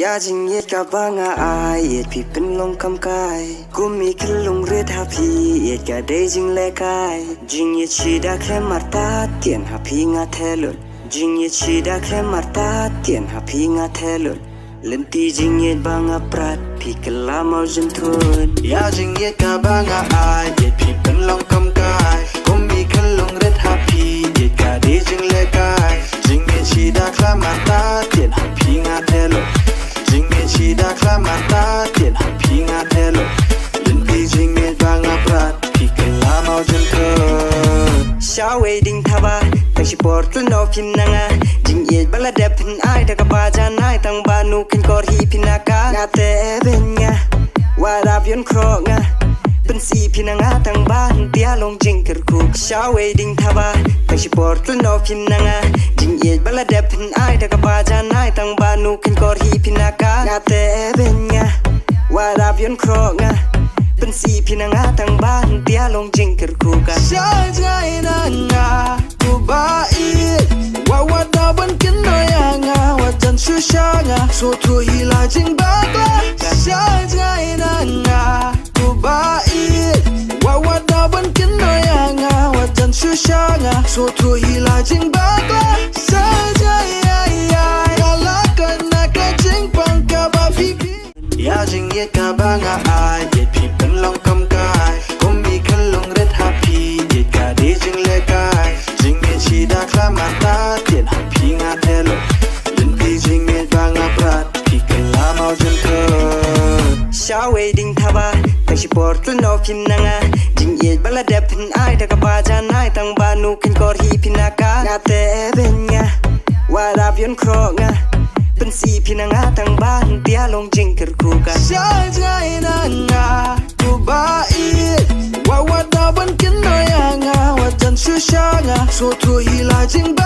ยาจิงเย็ดกับบางอาเย็ดพี่เป็นลงคำกายกูมีขึ้นลงเรือทับพี่เย็ดกะได้จิงเล็กกายจิงเย็ดชีดาแค่มาตาเตียนหาพี่งาเทลุนจิงเย็ดชีดาแค่มาตาเตียนหาพี่งาเทลุนเล่นตีจิงเย็ดบางอาปรัดพี่กะลามาจนทุนยาจิงเย็ดกับบางอาเย็ดพี่เป็นลงคำกายกูมีขึ้นลงเรือทับพี่เย็ดกะได้จิงเล็กกายจิงเย็ดชีดาแค่มาตาเตียนหาพี่งาเทลุนจิงเย็ดชีดาแค่มาตาเตียนหาพี่งาเทลุนเล่นตีจิงเย็ดบางอาปรัดพี่กะลามาจนทุนเช้าเวดิ้งทับะตั้งชิปอร์ตลนอพินนังะจิงเย็ดบัลลัดเดพินไอตะกะบาจานไอตั้งบานุขึ้นกอดฮีพินากะงาเตเป็นงะว่าราบยนครองะเป็นสีพินังะตั้งบ้านเตียลงจิงกระคุกเช้าเวดิ้งทับะตั้งชิปอร์ตลนอพินนังะจิงเย็ดบัลลัดเดพินไอตะกะบาจานไอตั้งบานุขึ้นกอดฮีพินากะงาเตเป็นงะว่าราบยนครองะเป็นสีพินังะตั้งบ้านเตียลงจิงกระคุกเช้าใจนังะกูบ้าอีว่าดาบันกินน้อยงะว่าจันชูชางะสุดทุยลาจิงบากละเช้าใจนังะกูบ้าอีว่าดาบันกินน้อยงะว่าจันชูชางะสุดทุยลาจิงบากละเช้าใจกาลากันนักจิงปังกะบาพี่ยาจิงเย็ดกะบางอาเย็ดพี่เป็นลองคำกายกูมีขึ้นลงเรือทับพี่เย็ดกะดีจิงเล็กกายจิงเย็ดชีดาคลามาตาเตียนหาพี่งาเทลุเล่นตีจิงเย็ดบางอาปรัดพี่กะลามาจนเธอเช้าเวดิ้งทับะตั้งชิปอร์ตลนอพินนังะจิงเย็ดบัลลัดเดพินไอตะกะบาจานไอตั้งบานุขึ้นกอดฮีพินากะงาเตเป็นงะว่าราบยนครองะเป็นสีพินังะตั้งบ้านเตียลงจิงกระคุกเช้าใจนังะกูบ้าอีว่าดาบันกินน้อยงะว่าจันชูชางะสุดทุยลาจิงบา